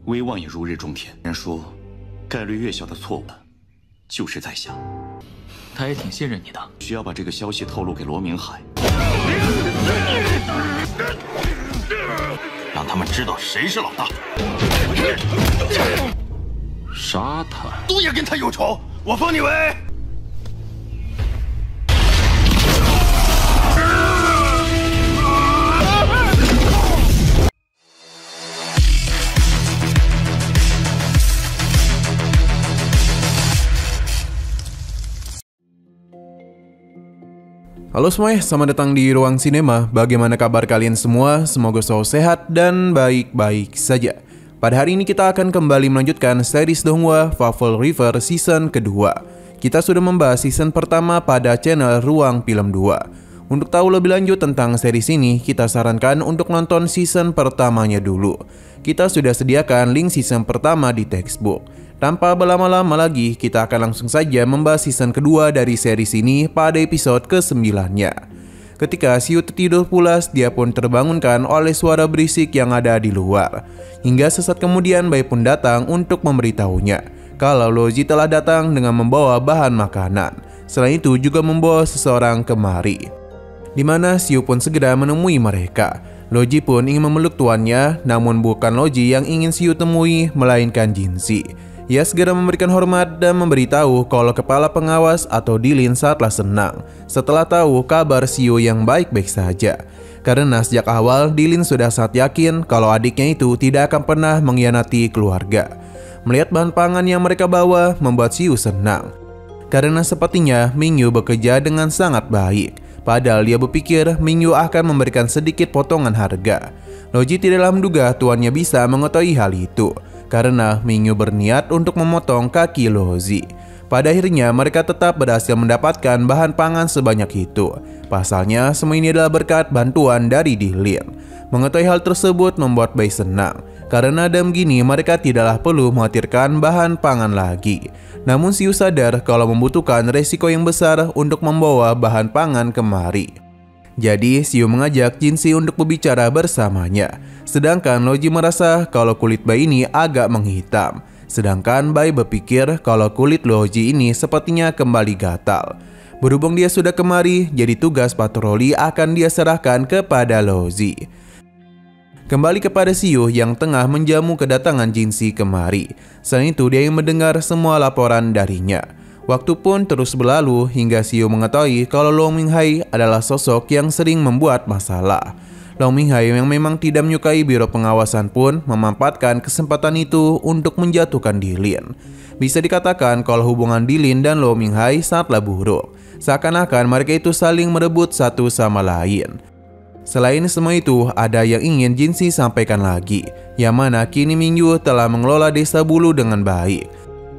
威望也如日中天。人说，概率越小的错误就是在下。他也挺信任你的。需要把这个消息透露给罗明海，让他们知道谁是老大。杀他！都也跟他有仇，我封你为。Halo semuanya, selamat datang di Ruang Sinema. Bagaimana kabar kalian semua? Semoga selalu sehat dan baik-baik saja. Pada hari ini kita akan kembali melanjutkan series Donghua Fable River season kedua. Kita sudah membahas season pertama pada channel Ruang Film 2. Untuk tahu lebih lanjut tentang series ini, kita sarankan untuk nonton season pertamanya dulu. Kita sudah sediakan link season pertama di textbook. Tanpa berlama-lama lagi, kita akan langsung saja membahas season kedua dari series ini pada episode ke-9-nya. Ketika Xiu tertidur pulas, dia pun terbangunkan oleh suara berisik yang ada di luar. Hingga sesaat kemudian Bai pun datang untuk memberitahunya kalau Loji telah datang dengan membawa bahan makanan. Selain itu juga membawa seseorang kemari, di mana Xiu pun segera menemui mereka. Loji pun ingin memeluk tuannya, namun bukan Loji yang ingin Xiu temui, melainkan Jinzi. Ia segera memberikan hormat dan memberitahu kalau kepala pengawas atau Dilin sangatlah senang setelah tahu kabar Xiu yang baik-baik saja. Karena sejak awal Dilin sudah sangat yakin kalau adiknya itu tidak akan pernah mengkhianati keluarga. Melihat bahan pangan yang mereka bawa membuat Xiu senang, karena sepertinya Mingyu bekerja dengan sangat baik. Padahal dia berpikir Mingyu akan memberikan sedikit potongan harga. Loji tidaklah menduga tuannya bisa mengetahui hal itu, karena Mingyu berniat untuk memotong kaki Lozi. Pada akhirnya mereka tetap berhasil mendapatkan bahan pangan sebanyak itu. Pasalnya semua ini adalah berkat bantuan dari Dilin. Mengetahui hal tersebut membuat Bai senang, karena dengan begini mereka tidaklah perlu mengkhawatirkan bahan pangan lagi. Namun Xiu sadar kalau membutuhkan resiko yang besar untuk membawa bahan pangan kemari. Jadi Xiu mengajak Jinzi untuk berbicara bersamanya. Sedangkan Loji merasa kalau kulit Bai ini agak menghitam. Sedangkan Bai berpikir kalau kulit Loji ini sepertinya kembali gatal. Berhubung dia sudah kemari, jadi tugas patroli akan dia serahkan kepada Loji. Kembali kepada Xiu yang tengah menjamu kedatangan Jinzi kemari. Selain itu dia yang mendengar semua laporan darinya. Waktu pun terus berlalu hingga Xiu mengetahui kalau Long Minghai adalah sosok yang sering membuat masalah. Long Minghai yang memang tidak menyukai biro pengawasan pun memanfaatkan kesempatan itu untuk menjatuhkan Dilin. Bisa dikatakan kalau hubungan Dilin dan Long Minghai sangatlah buruk. Seakan-akan mereka itu saling merebut satu sama lain. Selain semua itu, ada yang ingin Jinzi sampaikan lagi, yang mana kini Mingyu telah mengelola desa Bulu dengan baik.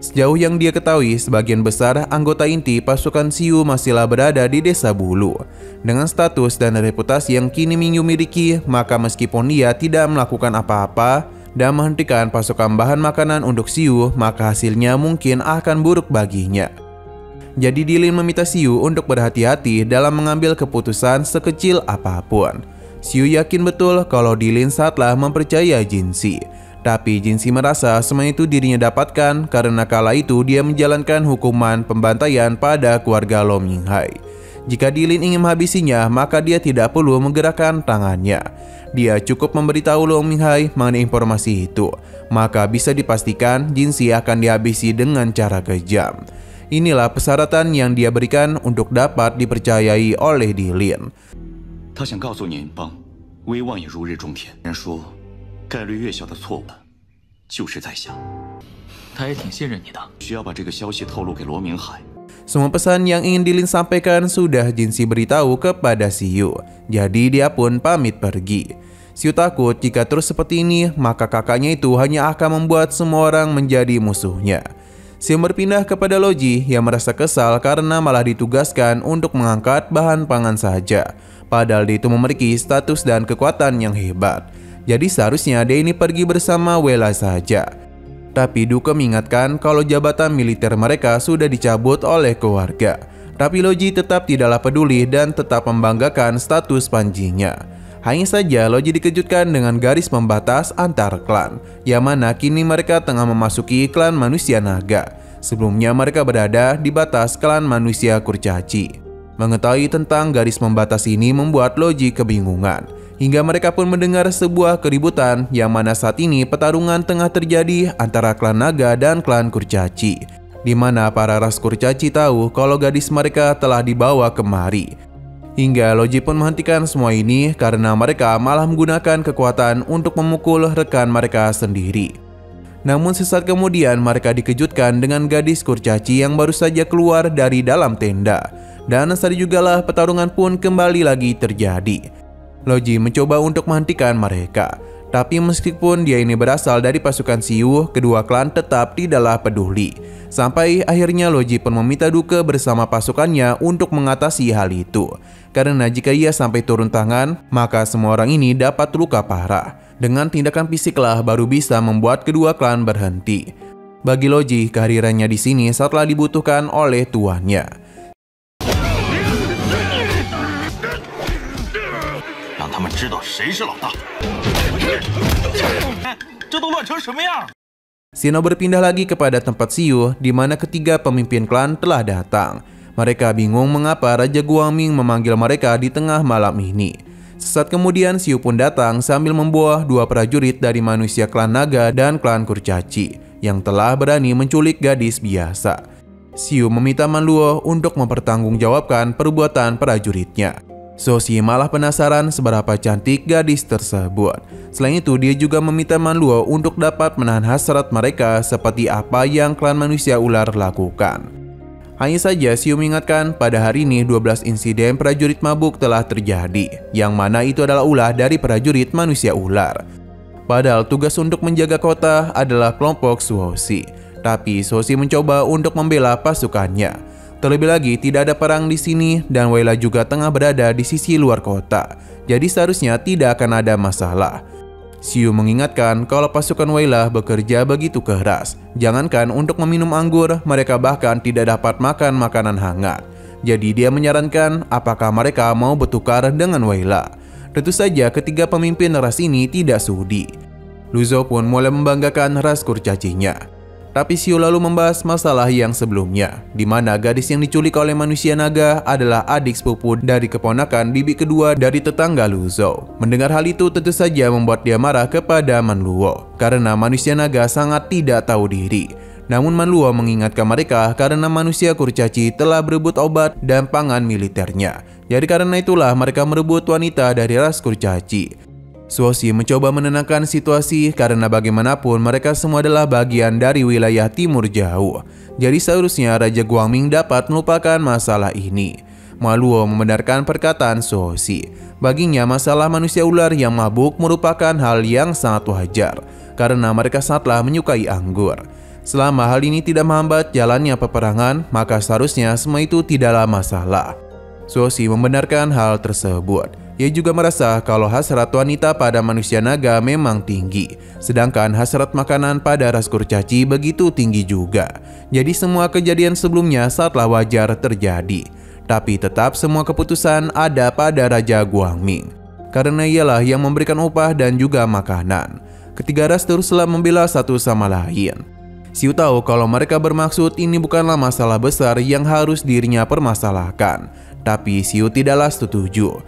Sejauh yang dia ketahui, sebagian besar anggota inti pasukan Xiu masihlah berada di desa Bulu. Dengan status dan reputasi yang kini Mingyu miliki, maka meskipun dia tidak melakukan apa-apa dan menghentikan pasokan bahan makanan untuk Xiu, maka hasilnya mungkin akan buruk baginya. Jadi Dilin meminta Xiu untuk berhati-hati dalam mengambil keputusan sekecil apapun. Xiu yakin betul kalau Dilin sangatlah mempercayai Jinzi. Tapi Jinzi merasa semua itu dirinya dapatkan karena kala itu dia menjalankan hukuman pembantaian pada keluarga Long Minghai. Jika Dilin ingin menghabisinya, maka dia tidak perlu menggerakkan tangannya. Dia cukup memberitahu Long Minghai mengenai informasi itu. Maka bisa dipastikan Jinzi akan dihabisi dengan cara kejam. Inilah persyaratan yang dia berikan untuk dapat dipercayai oleh Dilin. 他想告诉您邦，威望也如日中天。人说，概率越小的错误就是在下。他也挺信任你的。需要把这个消息透露给罗明海。 Semua pesan yang ingin Dilin sampaikan sudah Jinzi beritahu kepada Xiu. Jadi dia pun pamit pergi. Xiu takut jika terus seperti ini, maka kakaknya itu hanya akan membuat semua orang menjadi musuhnya. Xiu berpindah kepada Loji yang merasa kesal karena malah ditugaskan untuk mengangkat bahan pangan saja. Padahal dia itu memiliki status dan kekuatan yang hebat. Jadi seharusnya dia ini pergi bersama Wela saja. Tapi Duke mengingatkan kalau jabatan militer mereka sudah dicabut oleh keluarga. Tapi Loji tetap tidaklah peduli dan tetap membanggakan status panjinya. Hanya saja Loji dikejutkan dengan garis pembatas antar klan, yang mana kini mereka tengah memasuki klan manusia naga. Sebelumnya mereka berada di batas klan manusia kurcaci. Mengetahui tentang garis pembatas ini membuat Loji kebingungan, hingga mereka pun mendengar sebuah keributan yang mana saat ini pertarungan tengah terjadi antara klan naga dan klan kurcaci, di mana para ras kurcaci tahu kalau gadis mereka telah dibawa kemari. Hingga Loji pun menghentikan semua ini karena mereka malah menggunakan kekuatan untuk memukul rekan mereka sendiri. Namun sesaat kemudian mereka dikejutkan dengan gadis kurcaci yang baru saja keluar dari dalam tenda. Dan saat jugalah pertarungan pun kembali lagi terjadi. Loji mencoba untuk menghentikan mereka. Tapi meskipun dia ini berasal dari pasukan Xiu, kedua klan tetap tidaklah peduli. Sampai akhirnya Loji pun meminta duke bersama pasukannya untuk mengatasi hal itu. Karena jika ia sampai turun tangan, maka semua orang ini dapat luka parah. Dengan tindakan fisiklah baru bisa membuat kedua klan berhenti. Bagi Loji, kehadirannya di sini sangatlah dibutuhkan oleh tuannya. 让他们知道谁是老大。这都乱成什么样？ Xino berpindah lagi kepada tempat Xiu, di mana ketiga pemimpin klan telah datang. Mereka bingung mengapa Raja Guangming memanggil mereka di tengah malam ini. Sesaat kemudian Xiu pun datang sambil membawa dua prajurit dari manusia klan naga dan klan kurcaci yang telah berani menculik gadis biasa. Xiu meminta Manluo untuk mempertanggungjawabkan perbuatan prajuritnya. Soxi malah penasaran seberapa cantik gadis tersebut. Selain itu, dia juga meminta Manluo untuk dapat menahan hasrat mereka seperti apa yang klan manusia ular lakukan. Hanya saja Xiu mengingatkan pada hari ini 12 insiden prajurit mabuk telah terjadi, yang mana itu adalah ulah dari prajurit manusia ular. Padahal tugas untuk menjaga kota adalah kelompok Suoxi, tapi Suoxi mencoba untuk membela pasukannya. Terlebih lagi, tidak ada perang di sini dan Weila juga tengah berada di sisi luar kota. Jadi seharusnya tidak akan ada masalah. Xiu mengingatkan kalau pasukan Weila bekerja begitu keras. Jangankan untuk meminum anggur, mereka bahkan tidak dapat makan makanan hangat. Jadi dia menyarankan apakah mereka mau bertukar dengan Weila. Tentu saja ketiga pemimpin ras ini tidak sudi. Lu Zhou pun mulai membanggakan ras kurcacinya. Tapi Xiu lalu membahas masalah yang sebelumnya, di mana gadis yang diculik oleh manusia naga adalah adik sepupu dari keponakan bibi kedua dari tetangga Lu Zhou. Mendengar hal itu tentu saja membuat dia marah kepada Manluo, karena manusia naga sangat tidak tahu diri. Namun Manluo mengingatkan mereka karena manusia kurcaci telah berebut obat dan pangan militernya. Jadi karena itulah mereka merebut wanita dari ras kurcaci. Suoxi mencoba menenangkan situasi karena bagaimanapun mereka semua adalah bagian dari wilayah timur jauh. Jadi seharusnya Raja Guangming dapat melupakan masalah ini. Manluo membenarkan perkataan Suoxi. Baginya masalah manusia ular yang mabuk merupakan hal yang sangat wajar karena mereka sangatlah menyukai anggur. Selama hal ini tidak menghambat jalannya peperangan, maka seharusnya semua itu tidaklah masalah. Suoxi membenarkan hal tersebut. Ia juga merasa kalau hasrat wanita pada manusia naga memang tinggi, sedangkan hasrat makanan pada ras kurcaci begitu tinggi juga. Jadi semua kejadian sebelumnya sangatlah wajar terjadi. Tapi tetap semua keputusan ada pada Raja Guangming, karena ialah yang memberikan upah dan juga makanan. Ketiga ras teruslah membela satu sama lain. Xiu tahu kalau mereka bermaksud ini bukanlah masalah besar yang harus dirinya permasalahkan, tapi Xiu tidaklah setuju.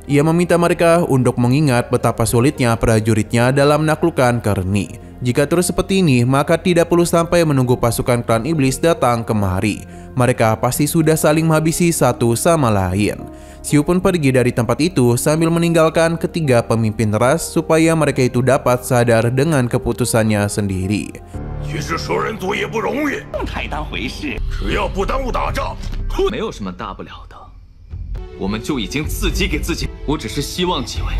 Ia meminta mereka untuk mengingat betapa sulitnya prajuritnya dalam menaklukkan Kerni. Jika terus seperti ini, maka tidak perlu sampai menunggu pasukan klan iblis datang kemari. Mereka pasti sudah saling menghabisi satu sama lain. Xiu pun pergi dari tempat itu sambil meninggalkan ketiga pemimpin ras supaya mereka itu dapat sadar dengan keputusannya sendiri. 于是说人多也不容易，太当回事，只要不耽误打仗，没有什么大不了的。我们就已经自己给自己，我只是希望几位。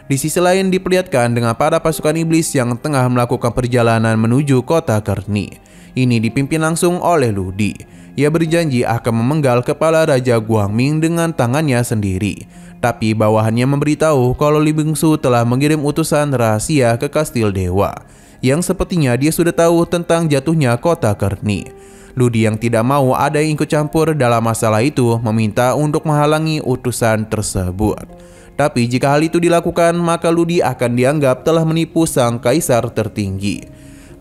Di sisi lain diperlihatkan dengan para pasukan iblis yang tengah melakukan perjalanan menuju kota Kerni. Ini dipimpin langsung oleh Ludi. Ia berjanji akan memenggal kepala Raja Guangming dengan tangannya sendiri. Tapi bawahannya memberitahu kalau Li Bingsu telah mengirim utusan rahasia ke kastil dewa, yang sepertinya dia sudah tahu tentang jatuhnya kota Kerni. Ludi yang tidak mau ada yang ikut campur dalam masalah itu meminta untuk menghalangi utusan tersebut. Tapi jika hal itu dilakukan, maka Ludi akan dianggap telah menipu sang kaisar tertinggi.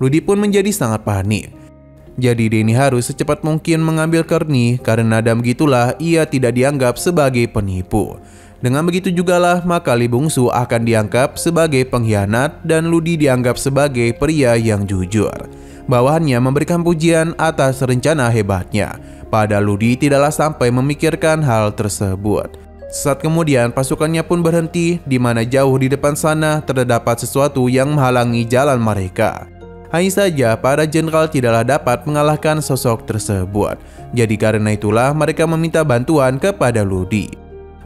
Ludi pun menjadi sangat panik. Jadi Denny harus secepat mungkin mengambil Kearney karena dan begitulah ia tidak dianggap sebagai penipu. Dengan begitu jugalah maka Li Bungsu akan dianggap sebagai pengkhianat dan Ludi dianggap sebagai pria yang jujur. Bawahannya memberikan pujian atas rencana hebatnya. Padahal Ludi tidaklah sampai memikirkan hal tersebut. Saat kemudian pasukannya pun berhenti di mana jauh di depan sana terdapat sesuatu yang menghalangi jalan mereka. Hanya saja para jenderal tidaklah dapat mengalahkan sosok tersebut. Jadi karena itulah mereka meminta bantuan kepada Ludi.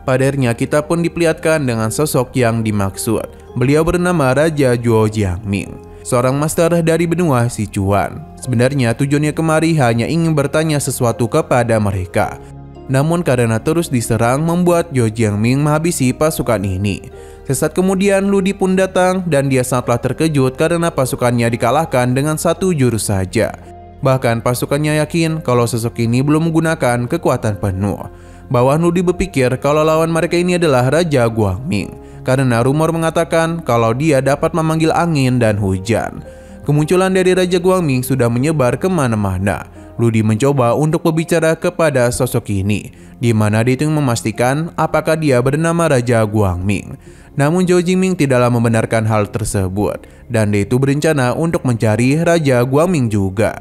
Pada akhirnya kita pun diperlihatkan dengan sosok yang dimaksud. Beliau bernama Raja Zhuo Jiangming, seorang master dari benua Sichuan. Sebenarnya tujuannya kemari hanya ingin bertanya sesuatu kepada mereka. Namun karena terus diserang membuat Zhuo Jiangming menghabisi pasukan ini. Sesaat kemudian Ludi pun datang dan dia sangatlah terkejut karena pasukannya dikalahkan dengan satu jurus saja. Bahkan pasukannya yakin kalau sosok ini belum menggunakan kekuatan penuh. Bawahan Ludi berpikir kalau lawan mereka ini adalah Raja Guangming karena rumor mengatakan kalau dia dapat memanggil angin dan hujan. Kemunculan dari Raja Guangming sudah menyebar kemana-mana. Ludi mencoba untuk berbicara kepada sosok ini, di mana dia ingin memastikan apakah dia bernama Raja Guangming. Namun Zhuo Jiangming tidaklah membenarkan hal tersebut, dan dia itu berencana untuk mencari Raja Guangming juga.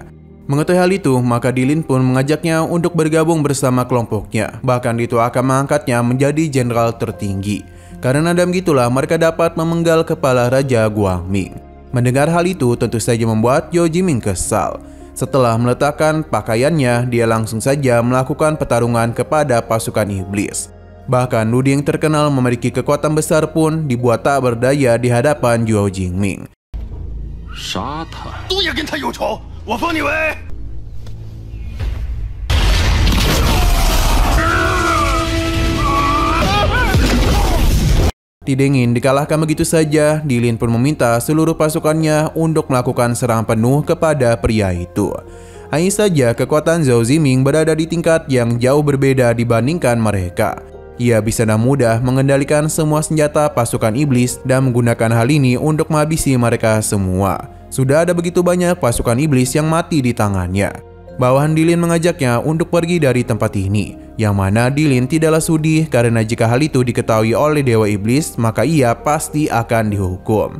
Mengetahui hal itu, maka Dilin pun mengajaknya untuk bergabung bersama kelompoknya. Bahkan itu akan mengangkatnya menjadi jenderal tertinggi. Karena dan begitulah mereka dapat memenggal kepala Raja Guangming. Mendengar hal itu tentu saja membuat Zhuo Jiangming kesal. Setelah meletakkan pakaiannya, dia langsung saja melakukan pertarungan kepada pasukan iblis. Bahkan Ludi yang terkenal memiliki kekuatan besar pun dibuat tak berdaya di hadapan Zhuo Jiangming. Tidak ingin dikalahkan begitu saja, Dilin pun meminta seluruh pasukannya untuk melakukan serangan penuh kepada pria itu. Hanya saja kekuatan Zhao Ziming berada di tingkat yang jauh berbeda dibandingkan mereka. Ia bisa dengan mudah mengendalikan semua senjata pasukan iblis dan menggunakan hal ini untuk menghabisi mereka semua. Sudah ada begitu banyak pasukan iblis yang mati di tangannya. Bawahan Dilin mengajaknya untuk pergi dari tempat ini, yang mana Dilin tidaklah sudi karena jika hal itu diketahui oleh Dewa Iblis, maka ia pasti akan dihukum.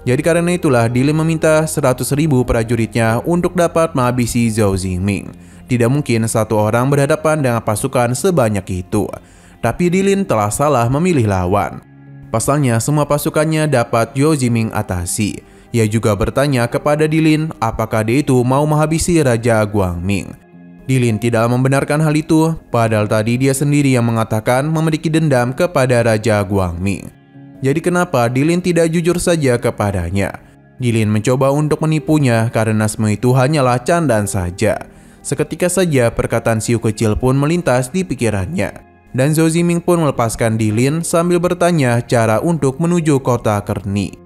Jadi karena itulah Dilin meminta 100.000 prajuritnya untuk dapat menghabisi Zhao Ziming. Tidak mungkin satu orang berhadapan dengan pasukan sebanyak itu. Tapi Dilin telah salah memilih lawan. Pasalnya semua pasukannya dapat Zhao Ziming atasi. Ia juga bertanya kepada Dilin apakah dia itu mau menghabisi Raja Guangming. Dilin tidak membenarkan hal itu, padahal tadi dia sendiri yang mengatakan memiliki dendam kepada Raja Guangming. Jadi kenapa Dilin tidak jujur saja kepadanya? Dilin mencoba untuk menipunya karena semua itu hanyalah candaan saja. Seketika saja perkataan Siu kecil pun melintas di pikirannya. Dan Zhao Ziming pun melepaskan Dilin sambil bertanya cara untuk menuju kota Kearney.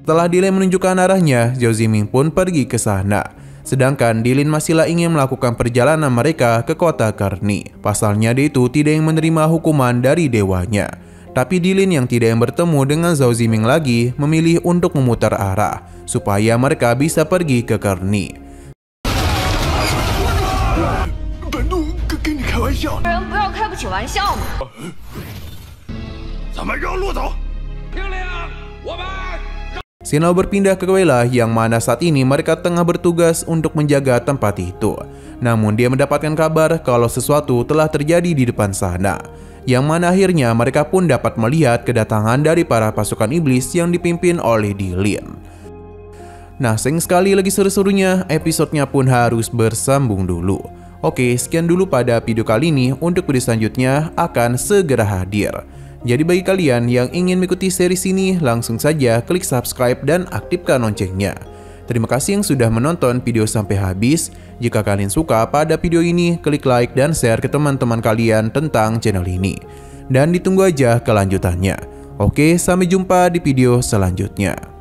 Setelah Dilin menunjukkan arahnya, Zhao Ziming pun pergi ke sana. Sedangkan Dilin masihlah ingin melakukan perjalanan mereka ke kota Kearney. Pasalnya dia itu tidak ingin menerima hukuman dari dewanya. Tapi Dilin yang tidak ingin bertemu dengan Zhao Ziming lagi memilih untuk memutar arah supaya mereka bisa pergi ke Kearney. Sinao berpindah ke wilayah yang mana saat ini mereka tengah bertugas untuk menjaga tempat itu. Namun dia mendapatkan kabar kalau sesuatu telah terjadi di depan sana. Yang mana akhirnya mereka pun dapat melihat kedatangan dari para pasukan iblis yang dipimpin oleh Dilin. Nah, sayang sekali lagi seru-serunya, episodenya pun harus bersambung dulu. Oke, sekian dulu pada video kali ini. Untuk video selanjutnya akan segera hadir. Jadi bagi kalian yang ingin mengikuti series ini, langsung saja klik subscribe dan aktifkan loncengnya. Terima kasih yang sudah menonton video sampai habis. Jika kalian suka pada video ini, klik like dan share ke teman-teman kalian tentang channel ini. Dan ditunggu aja kelanjutannya. Oke, sampai jumpa di video selanjutnya.